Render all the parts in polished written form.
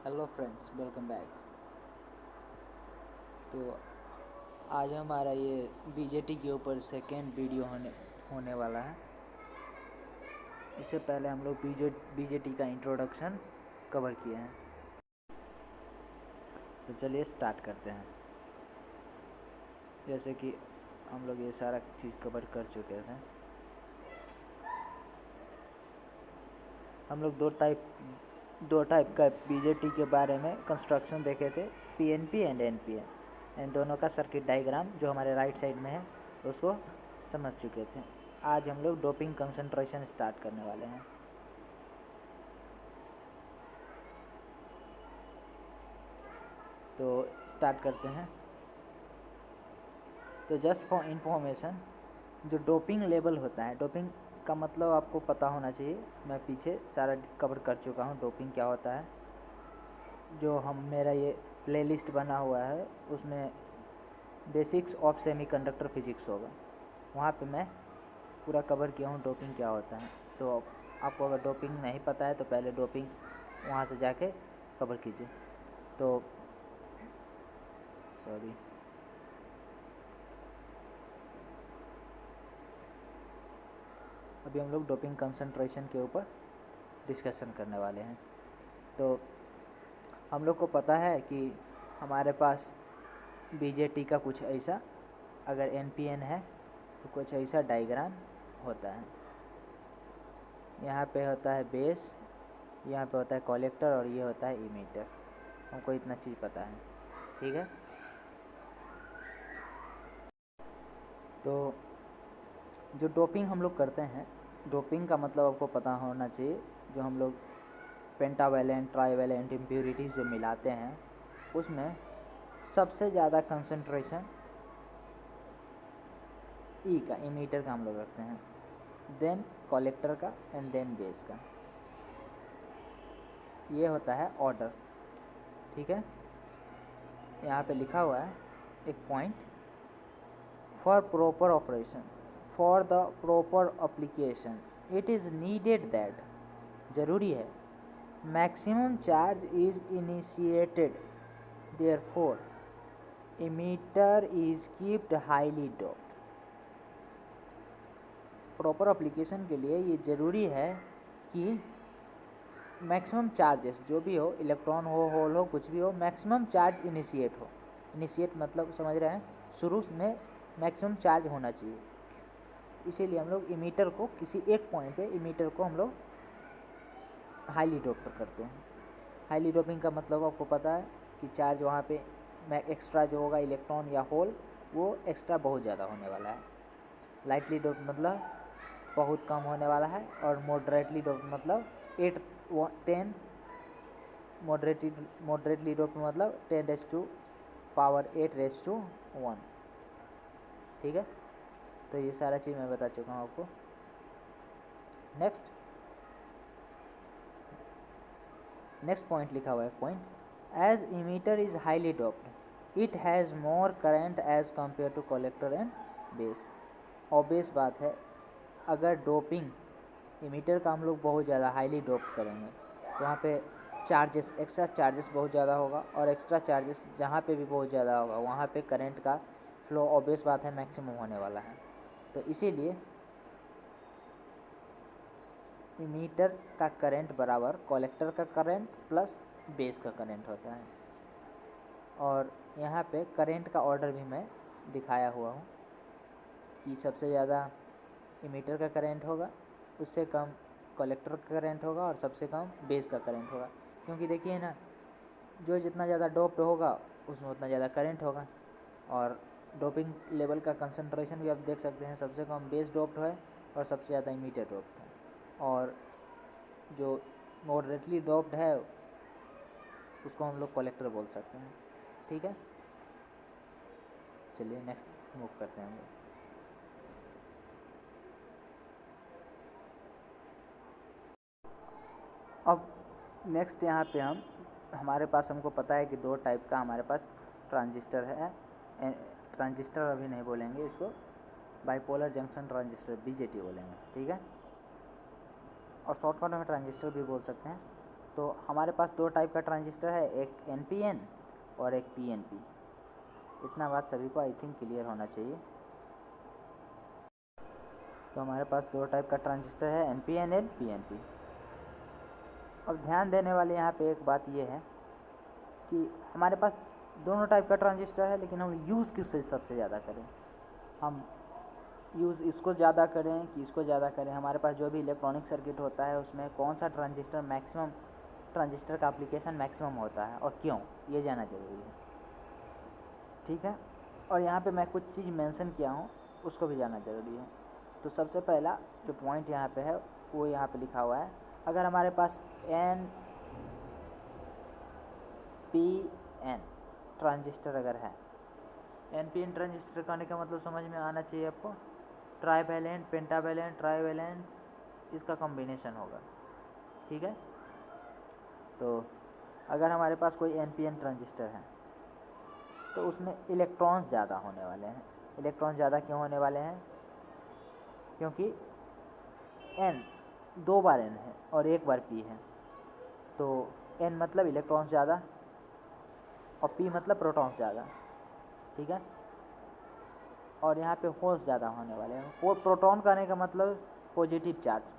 Hello friends, welcome back. तो आज हमारा ये बीजेटी के ऊपर सेकेंड वीडियो होने वाला है। इससे पहले हम लोग बीजेटी का इंट्रोडक्शन कवर किए हैं। तो चलिए स्टार्ट करते हैं। जैसे कि हम लोग ये सारा चीज़ कवर कर चुके थे। हम लोग दो टाइप का बीजेटी के बारे में कंस्ट्रक्शन देखे थे, पीएनपी एंड एनपीएन। इन दोनों का सर्किट डायग्राम जो हमारे राइट साइड में है उसको समझ चुके थे। आज हम लोग डोपिंग कंसंट्रेशन स्टार्ट करने वाले हैं। तो स्टार्ट करते हैं। तो जस्ट फॉर इंफॉर्मेशन, जो डोपिंग लेवल होता है, डोपिंग का मतलब आपको पता होना चाहिए। मैं पीछे सारा कवर कर चुका हूँ डोपिंग क्या होता है। जो मेरा ये प्लेलिस्ट बना हुआ है उसमें बेसिक्स ऑफ सेमीकंडक्टर फिजिक्स होगा, वहाँ पे मैं पूरा कवर किया हूँ डोपिंग क्या होता है। तो आपको अगर डोपिंग नहीं पता है तो पहले डोपिंग वहाँ से जाके कवर कीजिए। तो सॉरी, अभी हम लोग डोपिंग कंसंट्रेशन के ऊपर डिस्कशन करने वाले हैं। तो हम लोग को पता है कि हमारे पास बीजेटी का कुछ ऐसा, अगर एनपीएन है तो कुछ ऐसा डायग्राम होता है। यहाँ पे होता है बेस, यहाँ पे होता है कलेक्टर और ये होता है इमीटर। हमको इतना चीज़ पता है, ठीक है। तो जो डोपिंग हम लोग करते हैं, डोपिंग का मतलब आपको पता होना चाहिए। जो हम लोग पेंटावैलेंट ट्राईवैलेंट इम्प्योरिटीज़ जो मिलाते हैं उसमें सबसे ज़्यादा कंसंट्रेशन ई का, इमीटर का हम लोग रखते हैं, देन कलेक्टर का एंड देन बेस का। ये होता है ऑर्डर, ठीक है। यहाँ पे लिखा हुआ है एक point, for proper operation, for the proper application it is needed that, ज़रूरी है, maximum charge is initiated, therefore emitter is kept highly doped। Proper application के लिए ये ज़रूरी है कि मैक्सिमम चार्जेस जो भी हो, इलेक्ट्रॉन हो, होल हो, कुछ भी हो, मैक्सिमम चार्ज इनिशिएट हो। इनिशिएट मतलब समझ रहे हैं, शुरू में मैक्सिमम चार्ज होना चाहिए। इसीलिए हम लोग इमीटर को किसी एक पॉइंट पे इमीटर को हम लोग हाईली डोप करते हैं। हाईली डोपिंग का मतलब आपको पता है कि चार्ज वहाँ पे एक्स्ट्रा जो होगा इलेक्ट्रॉन या होल, वो एक्स्ट्रा बहुत ज़्यादा होने वाला है। लाइटली डोप मतलब बहुत कम होने वाला है, और मॉडरेटली डोप मतलब 10 मॉडरेटली डोप मतलब 10⁻⁸ ठीक है। तो ये सारा चीज़ मैं बता चुका हूँ आपको। नेक्स्ट पॉइंट लिखा हुआ है, point, as emitter is highly doped it has more current as compare to collector and base. Obvious बात है, अगर डोपिंग इमीटर का हम लोग बहुत ज़्यादा हाईली डोप करेंगे तो वहाँ पे चार्जेस, एक्स्ट्रा चार्जेस बहुत ज़्यादा होगा, और एक्स्ट्रा चार्जेस जहाँ पे भी बहुत ज़्यादा होगा वहाँ पे करंट का फ्लो ऑब्वियस बात है मैक्सिमम होने वाला है। तो इसीलिए इमीटर का करंट बराबर कलेक्टर का करंट प्लस बेस का करंट होता है। और यहाँ पे करंट का ऑर्डर भी मैं दिखाया हुआ हूँ कि सबसे ज़्यादा इमीटर का करंट होगा, उससे कम कलेक्टर का करंट होगा, और सबसे कम बेस का करंट होगा। क्योंकि देखिए ना, जो जितना ज़्यादा डोप्ड होगा उसमें उतना ज़्यादा करंट होगा। और डोपिंग लेवल का कंसंट्रेशन भी आप देख सकते हैं, सबसे कम बेस डोप्ड है और सबसे ज़्यादा इमीटर डोप्ड है, और जो मॉडरेटली डोप्ड है उसको हम लोग कलेक्टर बोल सकते हैं, ठीक है। चलिए नेक्स्ट मूव करते हैं हम लोग। अब नेक्स्ट यहाँ पे हमारे पास, हमको पता है कि दो टाइप का हमारे पास ट्रांजिस्टर है। ट्रांजिस्टर अभी नहीं बोलेंगे इसको, बाइपोलर जंक्शन ट्रांजिस्टर बीजेटी बोलेंगे, ठीक है। और शॉर्टकट में ट्रांजिस्टर भी बोल सकते हैं। तो हमारे पास दो टाइप का ट्रांजिस्टर है, एक NPN और एक PNP। इतना बात सभी को आई थिंक क्लियर होना चाहिए। तो हमारे पास दो टाइप का ट्रांजिस्टर है, NPN और PNP। अब ध्यान देने वाले यहाँ पे एक बात ये है कि हमारे पास दोनों टाइप का ट्रांजिस्टर है, लेकिन हम यूज़ किससे सबसे ज़्यादा करें, हम यूज़ इसको ज़्यादा करें कि इसको ज़्यादा करें। हमारे पास जो भी इलेक्ट्रॉनिक सर्किट होता है उसमें कौन सा ट्रांजिस्टर का एप्लीकेशन मैक्सिमम होता है और क्यों, ये जानना ज़रूरी है। ठीक है, और यहाँ पे मैं कुछ चीज़ मेंशन किया हूँ, उसको भी जानना ज़रूरी है। तो सबसे पहला जो पॉइंट यहाँ पे है वो यहाँ पे लिखा हुआ है, अगर हमारे पास NPN ट्रांजिस्टर अगर है, NPN ट्रांजिस्टर कहने का मतलब समझ में आना चाहिए आपको, ट्राईवैलेंट, पेंटावैलेंट, ट्राईवैलेंट, इसका कॉम्बिनेशन होगा। ठीक है, तो अगर हमारे पास कोई NPN ट्रांजिस्टर है तो उसमें इलेक्ट्रॉन्स ज़्यादा होने वाले हैं। इलेक्ट्रॉन्स ज़्यादा क्यों होने वाले हैं, क्योंकि N 2 बार N है और 1 बार P है। तो N मतलब इलेक्ट्रॉन्स ज़्यादा और P मतलब प्रोटॉन्स ज़्यादा। ठीक है, और यहाँ पे होल्स ज़्यादा होने वाले हैं। वो प्रोटॉन कहने का मतलब पॉजिटिव चार्ज।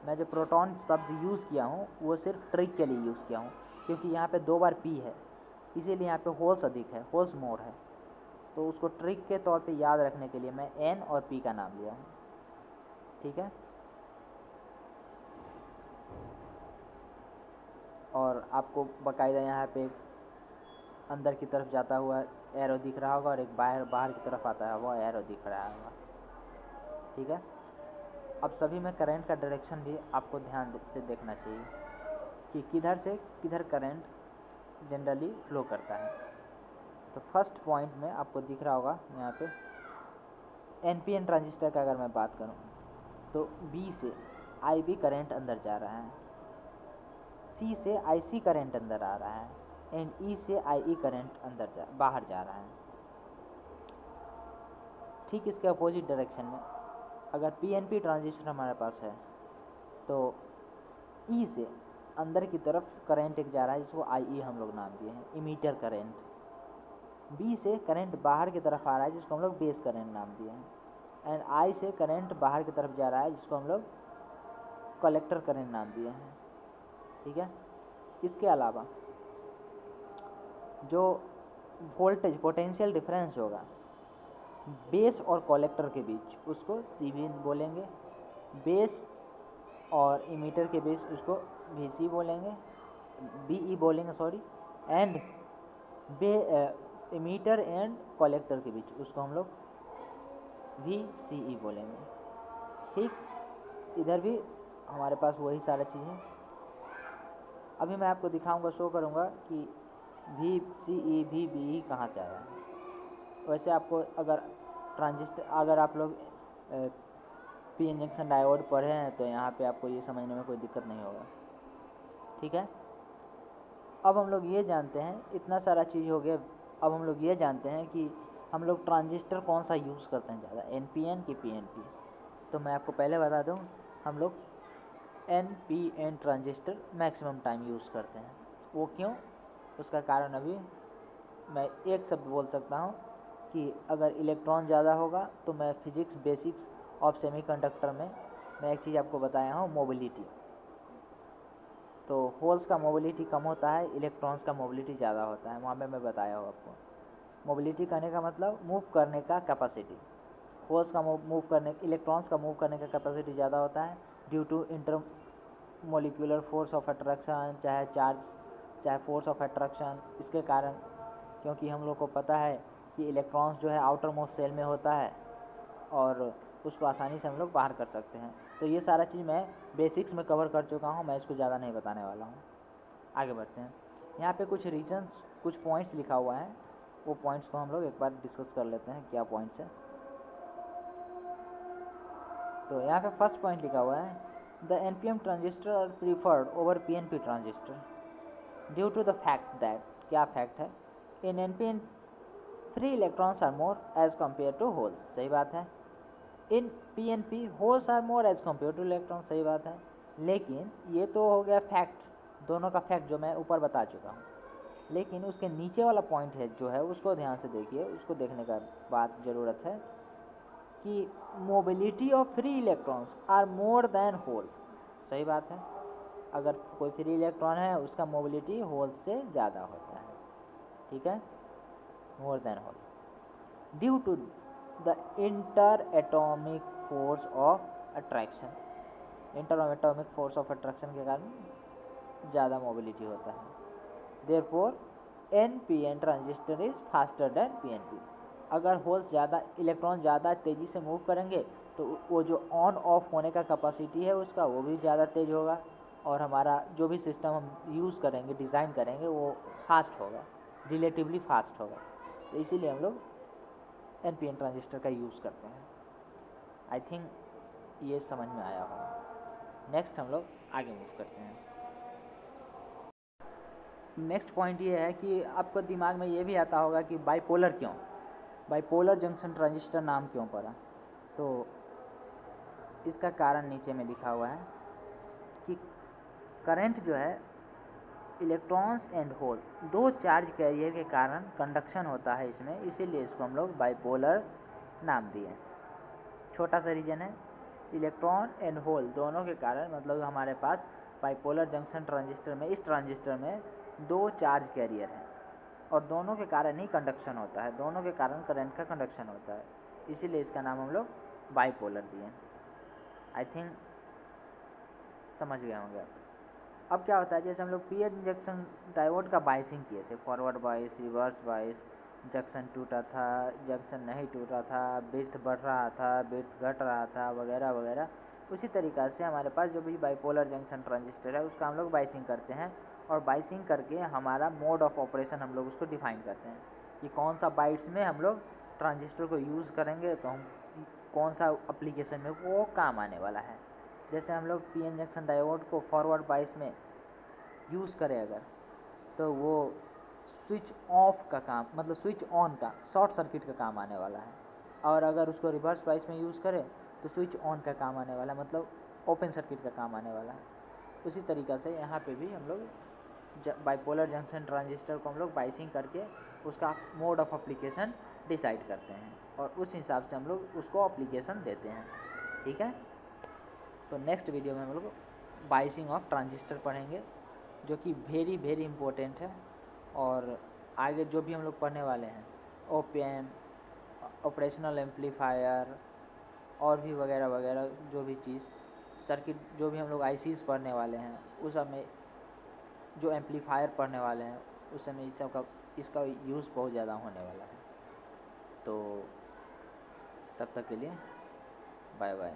मैं जो प्रोटॉन शब्द यूज़ किया हूँ वो सिर्फ ट्रिक के लिए यूज़ किया हूँ, क्योंकि यहाँ पे 2 बार P है, इसीलिए यहाँ पे होल्स अधिक है, होल्स मोर है। तो उसको ट्रिक के तौर पे याद रखने के लिए मैं N और P का नाम लिया हूँ। ठीक है, और आपको बाकायदा यहाँ पे अंदर की तरफ जाता हुआ एरो दिख रहा होगा और एक बाहर की तरफ आता है वो एरो दिख रहा होगा। ठीक है, अब सभी में करंट का डायरेक्शन भी आपको ध्यान से देखना चाहिए कि किधर से किधर करंट जनरली फ्लो करता है। तो फर्स्ट पॉइंट में आपको दिख रहा होगा यहाँ पे NPN ट्रांजिस्टर का अगर मैं बात करूँ तो B से IB करंट अंदर जा रहा है, C से IC करंट अंदर आ रहा है एंड E से IE करंट बाहर जा रहा है। ठीक इसके अपोजिट डायरेक्शन में अगर PNP ट्रांजिस्टर हमारे पास है तो E से अंदर की तरफ करंट एक जा रहा है जिसको IE हम लोग नाम दिए हैं, इमीटर करंट। B से करंट बाहर की तरफ आ रहा है जिसको हम लोग बेस करंट नाम दिए हैं, एंड I से करंट बाहर की तरफ जा रहा है जिसको हम लोग कलेक्टर करंट नाम दिए हैं। ठीक है, इसके अलावा जो वोल्टेज पोटेंशियल डिफरेंस होगा बेस और कलेक्टर के बीच उसको CB बोलेंगे, बेस और इमीटर के बीच उसको VC बोलेंगे, BE बोलेंगे sorry, and emitter and collector के बीच उसको हम लोग VCE बोलेंगे। ठीक, इधर भी हमारे पास वही सारा चीज़ है। अभी मैं आपको दिखाऊंगा, शो करूंगा कि VCE VBE कहाँ से आया है। वैसे आपको अगर आप लोग P जंक्शन डायोड पढ़े हैं तो यहाँ पे आपको ये समझने में कोई दिक्कत नहीं होगा। ठीक है, अब हम लोग ये जानते हैं, इतना सारा चीज़ हो गया। अब हम लोग ये जानते हैं कि हम लोग ट्रांजिस्टर कौन सा यूज़ करते हैं ज़्यादा, NPN की PNP। तो मैं आपको पहले बता दूँ, हम लोग NPN transistor maximum time use करते हैं। वो क्यों, उसका कारण अभी मैं एक शब्द बोल सकता हूँ कि अगर इलेक्ट्रॉन ज़्यादा होगा तो मैं फिज़िक्स बेसिक्स ऑफ सेमीकंडक्टर में मैं एक चीज़ आपको बताया हूँ, मोबिलिटी। तो होल्स का मोबिलिटी कम होता है, इलेक्ट्रॉन्स का मोबिलिटी ज़्यादा होता है, वहाँ पे मैं बताया हूँ आपको। मोबिलिटी कहने का मतलब मूव करने का कैपेसिटी। होल्स का इलेक्ट्रॉन्स का मूव करने का कैपेसिटी ज़्यादा होता है due to intermolecular force of attraction, चाहे चार्ज चाहे फोर्स ऑफ अट्रैक्शन। इसके कारण, क्योंकि हम लोग को पता है कि इलेक्ट्रॉन्स जो है आउटर मोस्ट सेल में होता है और उसको आसानी से हम लोग बाहर कर सकते हैं। तो ये सारा चीज़ मैं बेसिक्स में कवर कर चुका हूँ, मैं इसको ज़्यादा नहीं बताने वाला हूँ। आगे बढ़ते हैं, यहाँ पे कुछ रीजन्स, कुछ पॉइंट्स लिखा हुआ है, वो पॉइंट्स को हम लोग एक बार डिस्कस कर लेते हैं, क्या पॉइंट्स है। तो यहाँ पे फर्स्ट पॉइंट लिखा हुआ है, the NPN transistor are preferred over PNP transistor due to the fact that, क्या फैक्ट है, in NPN free electrons are more as compare to holes, सही बात है। In PNP holes are more as compare to electron, सही बात है। लेकिन ये तो हो गया फैक्ट दोनों का फैक्ट जो मैं ऊपर बता चुका हूँ, लेकिन उसके नीचे वाला पॉइंट है जो है उसको ध्यान से देखिए, उसको देखने का बात ज़रूरत है कि mobility of free electrons are more than hole. सही बात है, अगर कोई फ्री इलेक्ट्रॉन है उसका मोबिलिटी होल से ज़्यादा होता है, ठीक है, more than holes, due to the inter atomic force of attraction. Inter atomic force of attraction के कारण ज़्यादा मोबिलिटी होता है। Therefore NPN transistor is faster than PNP। अगर होल्स ज़्यादा, इलेक्ट्रॉन ज़्यादा तेज़ी से मूव करेंगे तो वो जो ऑन ऑफ होने का कैपेसिटी है उसका वो भी ज़्यादा तेज़ होगा, और हमारा जो भी सिस्टम हम यूज़ करेंगे, डिज़ाइन करेंगे, वो फास्ट होगा, रिलेटिवली फास्ट होगा। तो इसीलिए हम लोग NPN ट्रांजिस्टर का यूज़ करते हैं। आई थिंक ये समझ में आया होगा। नेक्स्ट हम लोग आगे मूव करते हैं। नेक्स्ट पॉइंट ये है कि आपको दिमाग में ये भी आता होगा कि बाइपोलर क्यों, बाइपोलर जंक्शन ट्रांजिस्टर नाम क्यों पड़ा। तो इसका कारण नीचे में लिखा हुआ है कि करंट जो है इलेक्ट्रॉन्स एंड होल, दो चार्ज कैरियर के कारण कंडक्शन होता है इसमें, इसीलिए इसको हम लोग बाइपोलर नाम दिए। छोटा सा रीजन है, इलेक्ट्रॉन एंड होल दोनों के कारण, मतलब हमारे पास बाइपोलर जंक्शन ट्रांजिस्टर में, इस ट्रांजिस्टर में दो चार्ज कैरियर हैं और दोनों के कारण ही कंडक्शन होता है, दोनों के कारण करंट का कंडक्शन होता है, इसीलिए इसका नाम हम लोग बाइपोलर दिए। आई थिंक समझ गए होंगे आप। अब क्या होता है, जैसे हम लोग पीएन जंक्शन डायोड का बाइसिंग किए थे, फॉरवर्ड बाइस, रिवर्स बाइस, जंक्शन टूटा था, जंक्शन नहीं टूटा था, बिर्थ बढ़ रहा था, बिर्थ घट रहा था, वगैरह वगैरह। उसी तरीक़ा से हमारे पास जो भी बाइपोलर जंक्शन ट्रांजिस्टर है उसका हम लोग बाइसिंग करते हैं, और बाइसिंग करके हमारा मोड ऑफ ऑपरेशन हम लोग उसको डिफ़ाइन करते हैं कि कौन सा बाइट्स में हम लोग ट्रांजिस्टर को यूज़ करेंगे, तो हम कौन सा एप्लीकेशन में वो काम आने वाला है। जैसे हम लोग पीएन जंक्शन डायोड को फॉरवर्ड बाइस में यूज़ करें अगर, तो वो स्विच ऑफ का काम, मतलब स्विच ऑन का, शॉर्ट सर्किट का काम आने वाला है, और अगर उसको रिवर्स बाइस में यूज़ करें तो स्विच ऑन का काम आने वाला है, मतलब ओपन सर्किट का काम आने वाला है। उसी तरीक़ा से यहाँ पे भी हम लोग बाइपोलर जंक्शन ट्रांजिस्टर को हम लोग बाइसिंग करके उसका मोड ऑफ एप्लीकेशन डिसाइड करते हैं, और उस हिसाब से हम लोग उसको एप्लीकेशन देते हैं, ठीक है। तो नेक्स्ट वीडियो में हम लोग बाइसिंग ऑफ ट्रांजिस्टर पढ़ेंगे, जो कि वेरी वेरी इम्पोर्टेंट है, और आगे जो भी हम लोग पढ़ने वाले हैं, ओपन, ऑपरेशनल एम्पलीफायर और भी वगैरह वगैरह, जो भी चीज़ सर्किट, जो भी हम लोग आईसीज पढ़ने वाले हैं, उस समय जो एम्पलीफायर पढ़ने वाले हैं, उस समय इस सब का, इसका यूज़ बहुत ज़्यादा होने वाला है। तो तब तक के लिए बाय बाय।